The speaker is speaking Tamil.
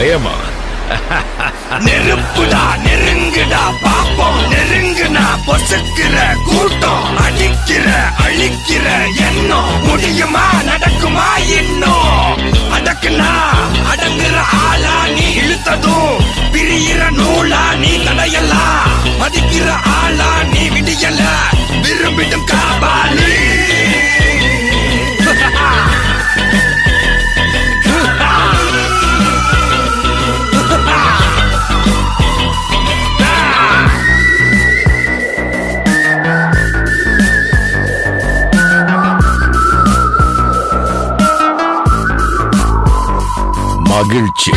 பயமா? நெருப்புடா நெருங்குடா பாப்போம், நெருங்குனா பொசுக்கிற கூட்டம், அடிக்கிற அழிக்கிற எண்ணம், முடியுமா நடக்குமா இன்னும்? அடக்குனா அடங்குற ஆளா நீ இழுத்ததும், பிரியிற நூலா நீ தடையலாம், மதிக்கிற ஆளா நீ விடியல, விரும்பிடும் காபாலி. மகிழ்ச்சி.